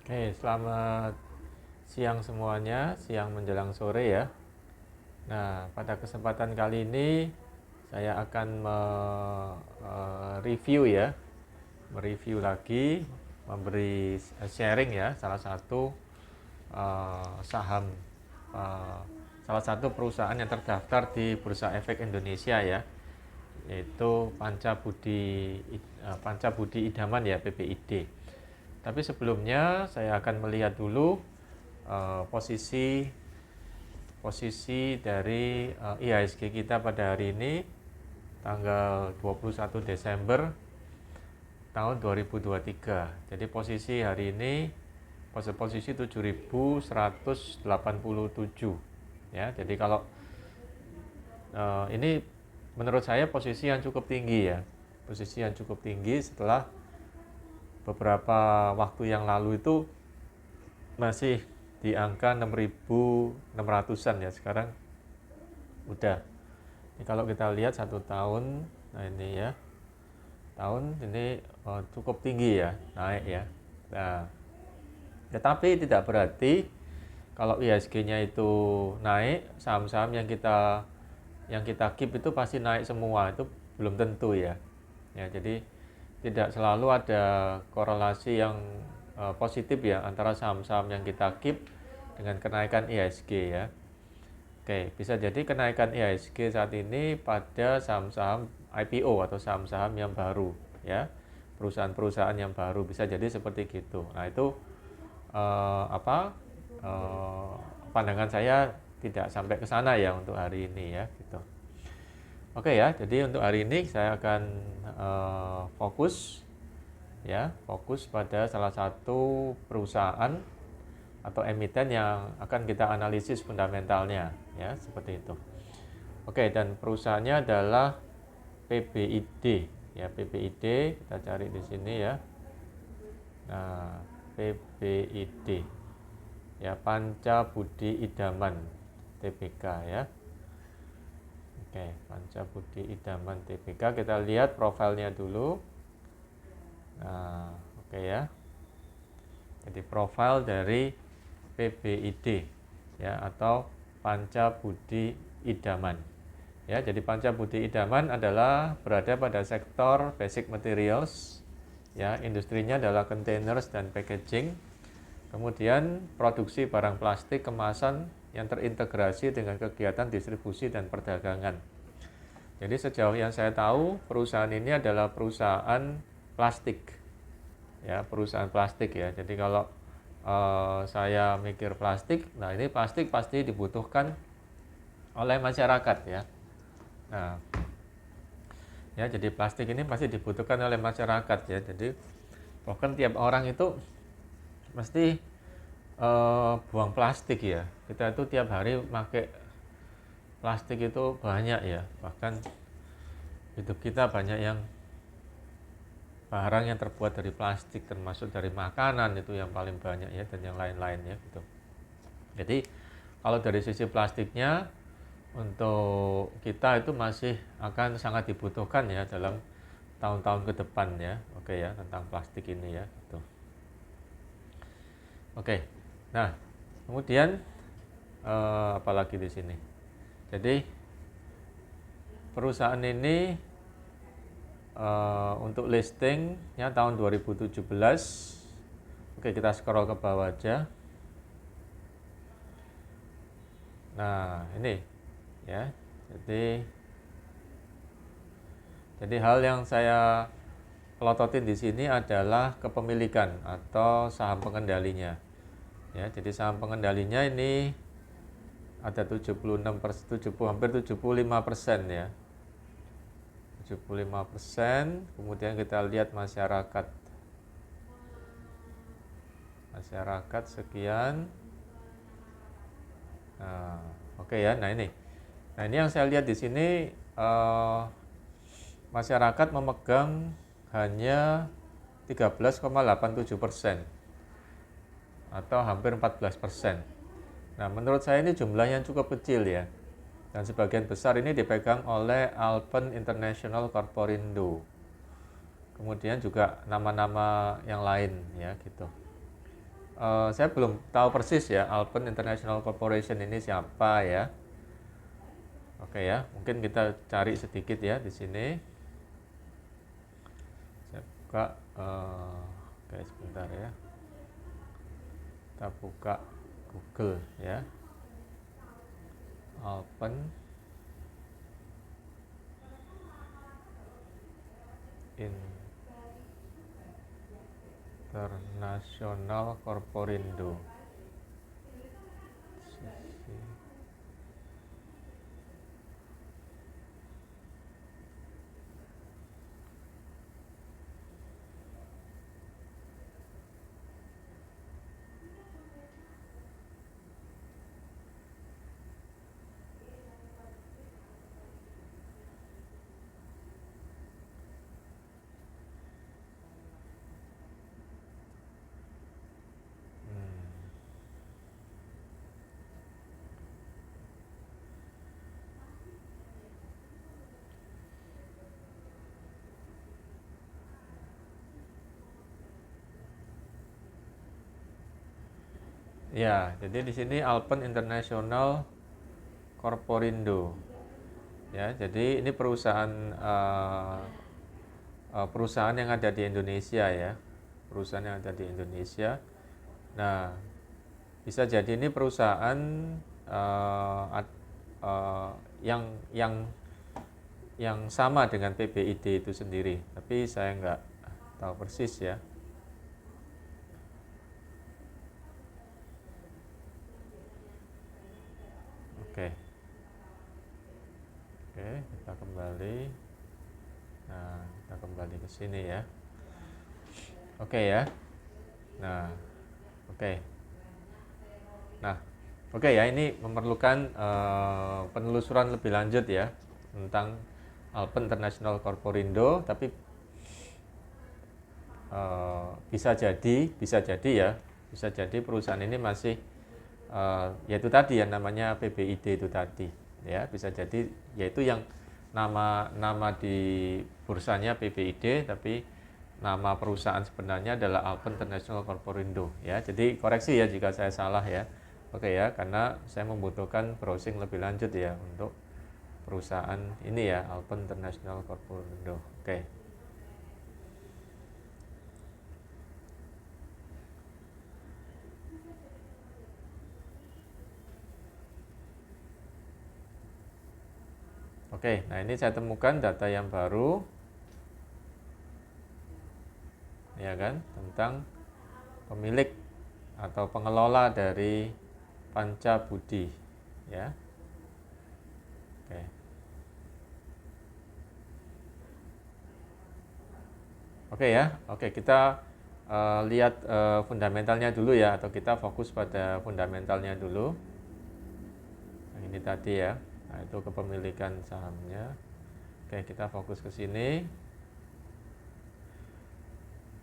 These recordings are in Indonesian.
Selamat siang semuanya, siang menjelang sore ya. Nah, pada kesempatan kali ini saya akan mereview ya, mereview lagi, memberi sharing ya salah satu saham, eh, salah satu perusahaan yang terdaftar di Bursa Efek Indonesia ya, yaitu Panca Budi Idaman ya, PBID. Tapi sebelumnya saya akan melihat dulu posisi posisi dari IHSG kita pada hari ini tanggal 21 Desember tahun 2023. Jadi posisi hari ini posisi 7.187 ya. Jadi kalau ini menurut saya posisi yang cukup tinggi ya. Posisi yang cukup tinggi setelah beberapa waktu yang lalu itu masih di angka 6.600-an ya. Sekarang udah. Ini kalau kita lihat 1 tahun, nah ini ya, tahun ini cukup tinggi ya, naik ya. Nah, tetapi tidak berarti kalau IHSG-nya itu naik, saham-saham yang kita keep itu pasti naik semua, itu belum tentu ya. Ya, jadi tidak selalu ada korelasi yang positif ya antara saham-saham yang kita keep dengan kenaikan IHSG ya. Oke, bisa jadi kenaikan IHSG saat ini pada saham-saham IPO atau saham-saham yang baru ya. Perusahaan-perusahaan yang baru bisa jadi seperti gitu. Nah, itu apa? Pandangan saya tidak sampai ke sana ya untuk hari ini ya gitu. Oke ya, jadi untuk hari ini saya akan fokus pada salah satu perusahaan atau emiten yang akan kita analisis fundamentalnya ya, seperti itu. Oke, dan perusahaannya adalah PBID ya. PBID kita cari di sini ya. Nah, PBID ya, Panca Budi Idaman Tbk ya. Oke, Panca Budi Idaman Tbk, kita lihat profilnya dulu. Nah, oke ya. Jadi profil dari PBID ya, atau Panca Budi Idaman. Ya, jadi Panca Budi Idaman adalah berada pada sektor basic materials. Ya, industrinya adalah containers dan packaging. Kemudian produksi barang plastik kemasan yang terintegrasi dengan kegiatan distribusi dan perdagangan. Jadi sejauh yang saya tahu, perusahaan ini adalah perusahaan plastik. Ya, perusahaan plastik ya. Jadi kalau saya mikir plastik, nah ini plastik pasti dibutuhkan oleh masyarakat ya. Nah, ya, jadi plastik ini pasti dibutuhkan oleh masyarakat ya. Jadi bahkan tiap orang itu mesti buang plastik ya. Kita itu tiap hari pakai plastik itu banyak ya. Bahkan hidup kita banyak yang barang yang terbuat dari plastik, termasuk dari makanan itu yang paling banyak ya, dan yang lain-lain ya gitu. Jadi kalau dari sisi plastiknya untuk kita itu masih akan sangat dibutuhkan ya dalam tahun-tahun ke depan ya. Oke ya, tentang plastik ini ya gitu. Oke. Nah, kemudian apalagi di sini. Jadi perusahaan ini untuk listingnya tahun 2017. Oke, kita scroll ke bawah aja. Nah, ini ya. Jadi hal yang saya pelototin di sini adalah kepemilikan atau saham pengendalinya. Ya, jadi saham pengendalinya ini ada 76%, hampir 75% ya. 75%. Kemudian kita lihat masyarakat sekian. Nah, oke ya. Nah ini yang saya lihat di sini, masyarakat memegang hanya 13,87% atau hampir 14%. Nah, menurut saya ini jumlah yang cukup kecil ya. Dan sebagian besar ini dipegang oleh Alpen International Corporindo. Kemudian juga nama-nama yang lain ya gitu. Saya belum tahu persis ya Alpen International Corporation ini siapa ya. Oke ya, mungkin kita cari sedikit ya di sini. Saya buka, oke sebentar ya. Kita buka Google ya. Alpen International Corporindo. Ya, jadi di sini Alpen International Corporindo. Ya, jadi ini perusahaan yang ada di Indonesia ya. Perusahaan yang ada di Indonesia. Nah, bisa jadi ini perusahaan yang sama dengan PBID itu sendiri, tapi saya nggak tahu persis ya. Oke, kita kembali. Nah, kita kembali ke sini ya. Oke ya. Nah, oke. Nah, oke ya, ini memerlukan penelusuran lebih lanjut ya tentang Alpen International Corporindo, tapi bisa jadi perusahaan ini masih yaitu tadi yang namanya PBID itu tadi ya, bisa jadi yaitu yang nama di bursanya PBID, tapi nama perusahaan sebenarnya adalah Alpen International Corporindo ya. Jadi koreksi ya jika saya salah ya. Oke ya, karena saya membutuhkan browsing lebih lanjut ya untuk perusahaan ini ya, Alpen International Corporindo. Oke. Oke, nah ini saya temukan data yang baru, ya kan, tentang pemilik atau pengelola dari Panca Budi, ya. Oke. Oke ya, oke kita lihat fundamentalnya dulu ya, atau kita fokus pada fundamentalnya dulu. Nah, ini tadi ya. Nah, itu kepemilikan sahamnya. Oke, kita fokus ke sini.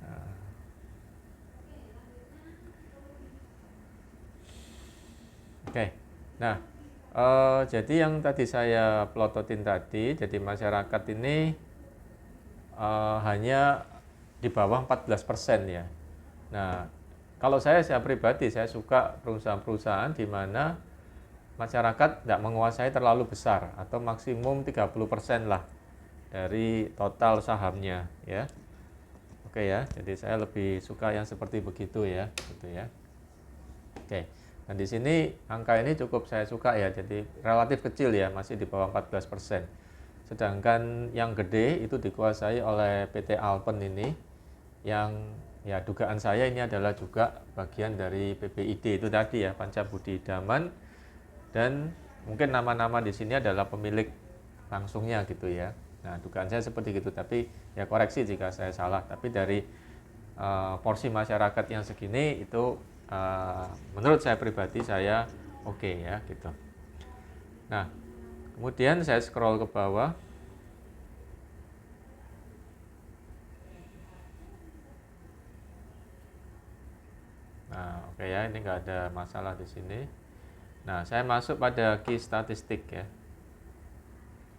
Nah. Oke. Nah, jadi yang tadi saya plototin tadi, jadi masyarakat ini hanya di bawah 14% ya. Nah, kalau saya pribadi, saya suka perusahaan-perusahaan di mana masyarakat tidak menguasai terlalu besar atau maksimum 30% lah dari total sahamnya ya. Oke ya, jadi saya lebih suka yang seperti begitu ya, gitu ya. Oke. Nah, di sini angka ini cukup saya suka ya, jadi relatif kecil ya, masih di bawah 14%. Sedangkan yang gede itu dikuasai oleh PT Alpen ini, yang ya dugaan saya ini adalah juga bagian dari PBID itu tadi ya, Panca Budi Idaman, dan mungkin nama-nama di sini adalah pemilik langsungnya gitu ya. Nah, dugaan saya seperti itu, tapi ya koreksi jika saya salah. Tapi dari porsi masyarakat yang segini itu menurut saya pribadi saya oke ya gitu. Nah, kemudian saya scroll ke bawah. Nah, oke ya, ini nggak ada masalah di sini. Nah, saya masuk pada key statistik ya.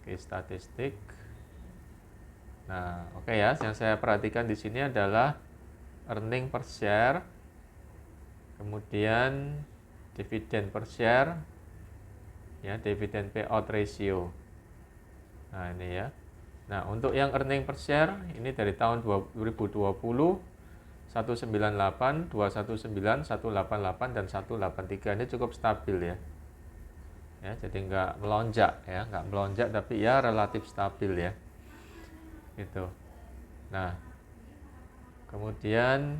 Key statistik. Nah, oke ya, yang saya perhatikan di sini adalah earning per share Kemudian dividen per share, ya, dividen payout ratio. Nah, ini ya. Nah, untuk yang earning per share ini dari tahun 2020 198, 219, 188 dan 183 ini cukup stabil ya. Ya, jadi nggak melonjak ya, nggak melonjak tapi ya relatif stabil ya. Gitu. Nah, kemudian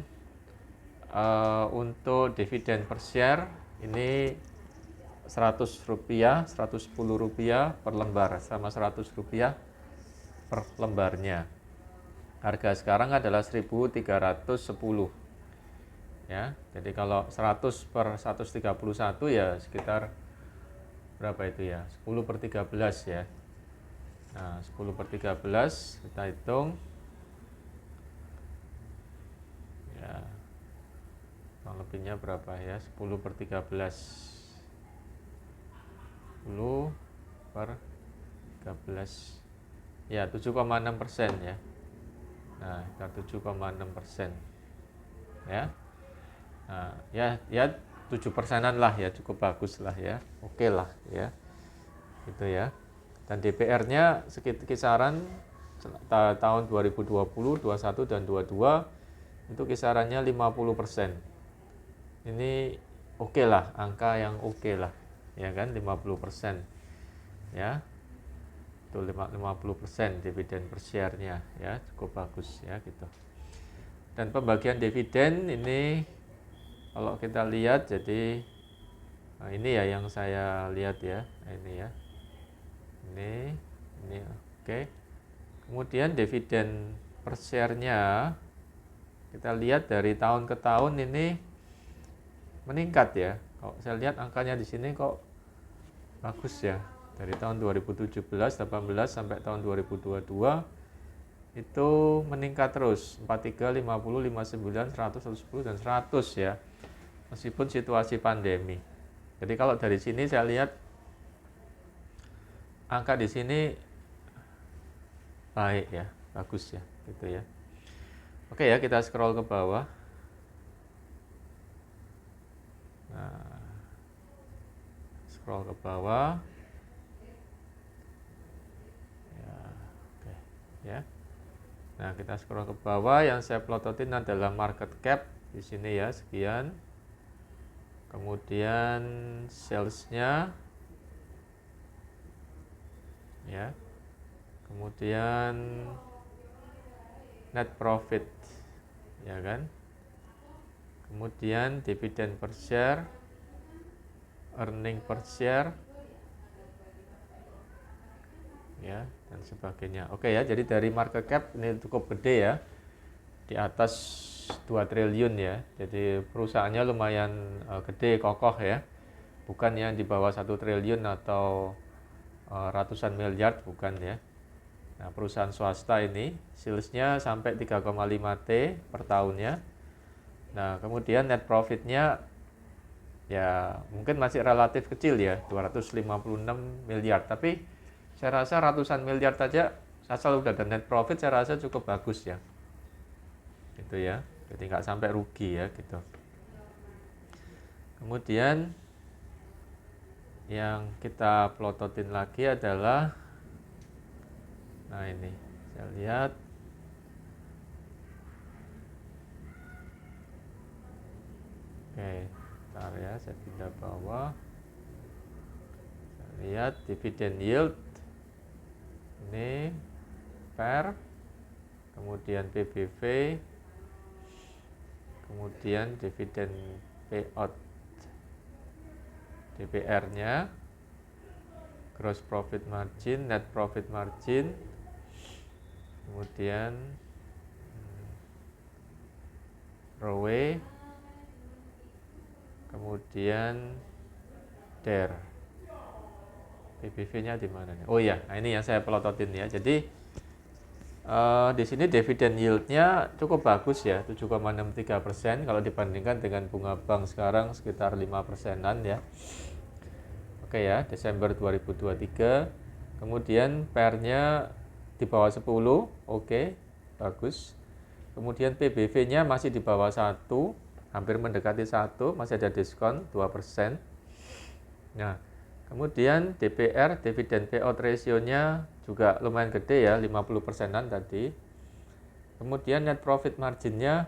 untuk dividen per share ini 100 rupiah, 110 rupiah per lembar sama 100 rupiah per lembarnya. Harga sekarang adalah 1.310 ya. Jadi kalau 100 per 131 ya sekitar berapa itu ya? 10 per 13 ya. Nah, 10 per 13 kita hitung ya, kurang lebihnya berapa ya? 10 per 13, 10 per 13 ya 7,6% ya. Nah, 7,6% ya. Nah, ya 7%-an lah ya, cukup bagus lah ya. Oke lah ya. Gitu ya. Dan DPR-nya sekitar kisaran tahun 2020, 21 dan 22 itu kisarannya 50%. Ini oke lah, angka yang oke lah. Ya kan, 50%. Ya. Itu 50% dividen per share-nya ya, cukup bagus ya gitu. Dan pembagian dividen ini kalau kita lihat jadi ini ya yang saya lihat ya, ini ya. Ini oke. Kemudian dividen per share-nya kita lihat dari tahun ke tahun ini meningkat ya. Kalau saya lihat angkanya di sini kok bagus ya. Dari tahun 2017, 18 sampai tahun 2022 itu meningkat terus 43, 50, 59, 100, 110 dan 100 ya. Meskipun situasi pandemi. Jadi kalau dari sini saya lihat angka di sini baik ya, bagus ya, gitu ya. Oke ya, kita scroll ke bawah. Nah, scroll ke bawah. Ya. Nah, kita scroll ke bawah, yang saya plototin adalah market cap di sini ya, sekian. Kemudian sales-nya ya. Kemudian net profit ya kan. Kemudian dividen per share, earning per share ya, dan sebagainya. Oke ya, jadi dari market cap ini cukup gede ya, di atas 2 triliun ya. Jadi perusahaannya lumayan gede, kokoh ya, bukan yang di bawah 1 triliun atau ratusan miliar, bukan ya. Nah, perusahaan swasta ini salesnya sampai 3,5 T per tahunnya. Nah, kemudian net profitnya ya mungkin masih relatif kecil ya, 256 miliar, tapi saya rasa ratusan miliar saja asal udah ada net profit saya rasa cukup bagus ya, gitu ya. Jadi nggak sampai rugi ya gitu. Kemudian yang kita plototin lagi adalah, nah ini saya lihat oke, bentar ya, saya pindah bawah. Saya lihat dividend yield ini per, kemudian PBV, kemudian dividen payout, DPR-nya, gross profit margin, net profit margin, kemudian ROE, kemudian DER. PBV-nya di mana nih? Oh iya, nah ini yang saya pelototin ya. Jadi di sini dividen yield-nya cukup bagus ya, 7,63% kalau dibandingkan dengan bunga bank sekarang sekitar 5%-an ya. Oke ya, Desember 2023. Kemudian PER-nya di bawah 10, oke, bagus. Kemudian PBV-nya masih di bawah 1, hampir mendekati 1, masih ada diskon 2%. Nah, kemudian DPR, dividen payout ratio-nya juga lumayan gede ya, 50%-an tadi. Kemudian net profit margin-nya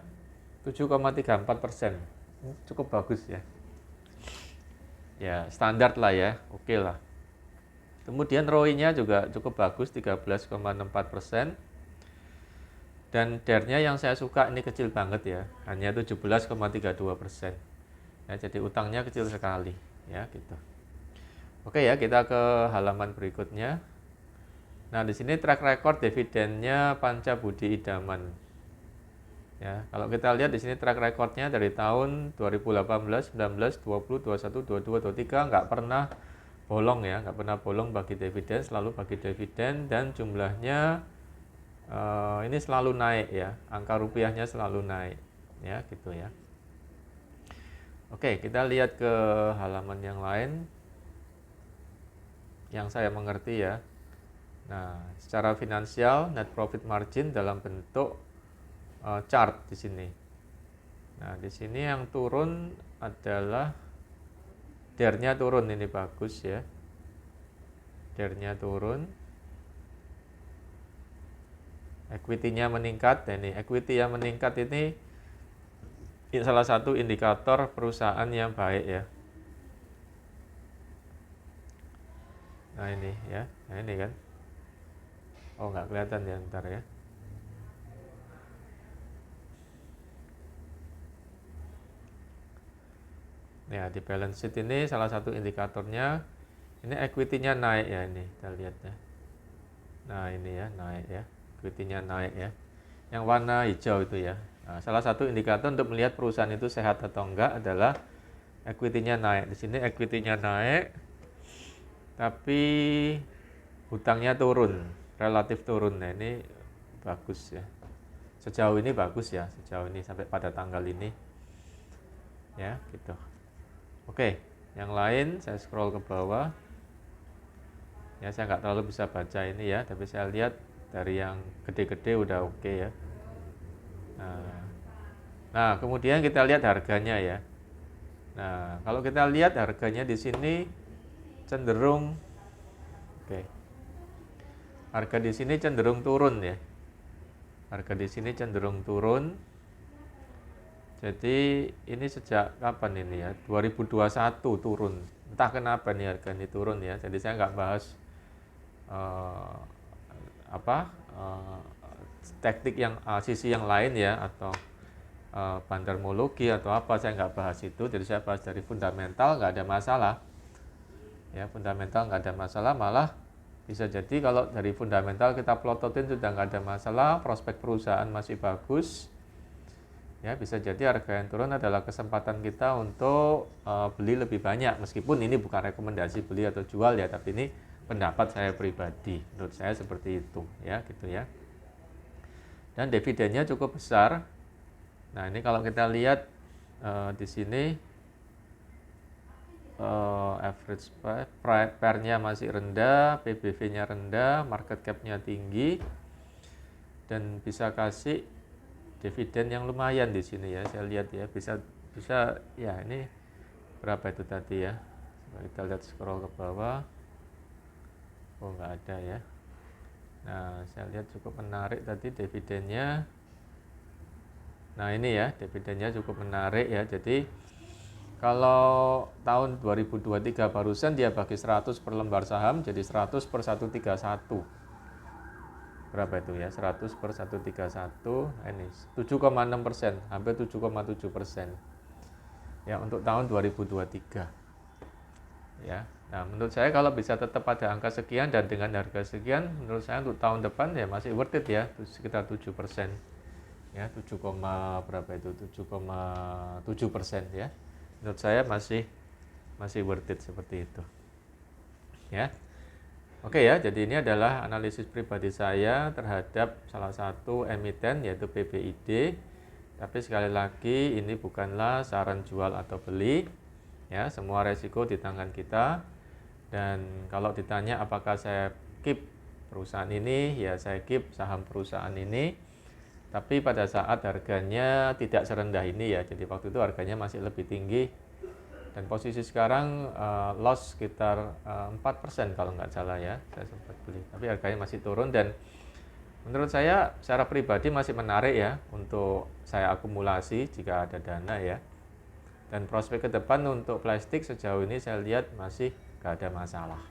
7,34%. Cukup bagus ya. Ya, standar lah ya, oke lah. Kemudian ROI-nya juga cukup bagus, 13,64%. Dan DER-nya yang saya suka ini kecil banget ya, hanya 17,32%. Ya, jadi utangnya kecil sekali ya gitu. Oke ya, kita ke halaman berikutnya. Nah, di sini track record dividennya Panca Budi Idaman. Ya, kalau kita lihat di sini track recordnya dari tahun 2018, 19, 20, 21, 22, 23 nggak pernah bolong ya, nggak pernah bolong bagi dividen, selalu bagi dividen, dan jumlahnya ini selalu naik ya, angka rupiahnya selalu naik ya gitu ya. Oke, kita lihat ke halaman yang lain yang saya mengerti ya. Nah, secara finansial net profit margin dalam bentuk chart di sini. Nah, di sini yang turun adalah DER-nya turun, ini bagus ya. DER-nya turun. Equity-nya meningkat. Nah, ini equity yang meningkat ini salah satu indikator perusahaan yang baik ya. Nah, ini ya. Nah, ini kan. Oh, nggak kelihatan ya, ntar ya. Ya, di balance sheet ini salah satu indikatornya, ini equity-nya naik ya, ini kita lihat ya. Nah, ini ya, naik ya. Equity-nya naik ya. Yang warna hijau itu ya. Nah, salah satu indikator untuk melihat perusahaan itu sehat atau enggak adalah equity-nya naik. Di sini equity-nya naik, tapi hutangnya turun, relatif turun. Nah, ini bagus ya. Sejauh ini bagus ya, sejauh ini sampai pada tanggal ini. Ya, gitu. Oke, yang lain saya scroll ke bawah. Ya, saya nggak terlalu bisa baca ini ya, tapi saya lihat dari yang gede-gede udah oke ya. Nah, kemudian kita lihat harganya ya. Nah, kalau kita lihat harganya di sini cenderung oke. Harga di sini cenderung turun ya. Harga di sini cenderung turun. Jadi ini sejak kapan ini ya? 2021 turun. Entah kenapa nih harga ini turun ya. Jadi saya nggak bahas teknik yang sisi yang lain ya, atau bandarmologi atau apa, saya nggak bahas itu. Jadi saya bahas dari fundamental, nggak ada masalah ya, fundamental nggak ada masalah. Malah bisa jadi kalau dari fundamental kita plototin sudah nggak ada masalah, prospek perusahaan masih bagus ya, bisa jadi harga yang turun adalah kesempatan kita untuk beli lebih banyak, meskipun ini bukan rekomendasi beli atau jual ya, tapi ini pendapat saya pribadi, menurut saya seperti itu ya gitu ya. Dan dividennya cukup besar. Nah, ini kalau kita lihat di sini average PER-nya masih rendah, PBV-nya rendah, market cap-nya tinggi, dan bisa kasih dividen yang lumayan di sini ya. Saya lihat ya, bisa ya, ini berapa itu tadi ya. Kita lihat, scroll ke bawah. Oh, nggak ada ya. Nah, saya lihat cukup menarik tadi dividennya. Nah, ini ya, dividennya cukup menarik ya. Jadi kalau tahun 2023 barusan dia bagi 100 per lembar saham, jadi 100 per 131. Berapa itu ya? 100 per 131. Ini 7,6%, hampir 7,7%. Ya, untuk tahun 2023. Ya. Nah, menurut saya kalau bisa tetap pada angka sekian dan dengan harga sekian, menurut saya untuk tahun depan ya masih worth it ya, sekitar 7%. Ya, 7, berapa itu? 7,7% ya. Menurut saya masih worth it seperti itu. Ya. Oke ya, jadi ini adalah analisis pribadi saya terhadap salah satu emiten yaitu PBID. Tapi sekali lagi ini bukanlah saran jual atau beli. Ya, semua resiko di tangan kita. Dan kalau ditanya apakah saya keep perusahaan ini, ya saya keep saham perusahaan ini. Tapi pada saat harganya tidak serendah ini ya, jadi waktu itu harganya masih lebih tinggi, dan posisi sekarang loss sekitar 4% kalau nggak salah ya, saya sempat beli. Tapi harganya masih turun, dan menurut saya secara pribadi masih menarik ya untuk saya akumulasi jika ada dana ya. Dan prospek ke depan untuk plastik sejauh ini saya lihat masih nggak ada masalah.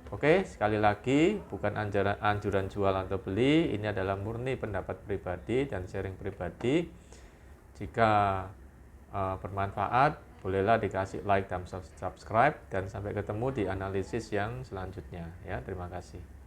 Oke, sekali lagi bukan anjuran jual atau beli, ini adalah murni pendapat pribadi dan sharing pribadi. Jika bermanfaat, bolehlah dikasih like dan subscribe, dan sampai ketemu di analisis yang selanjutnya ya. Terima kasih.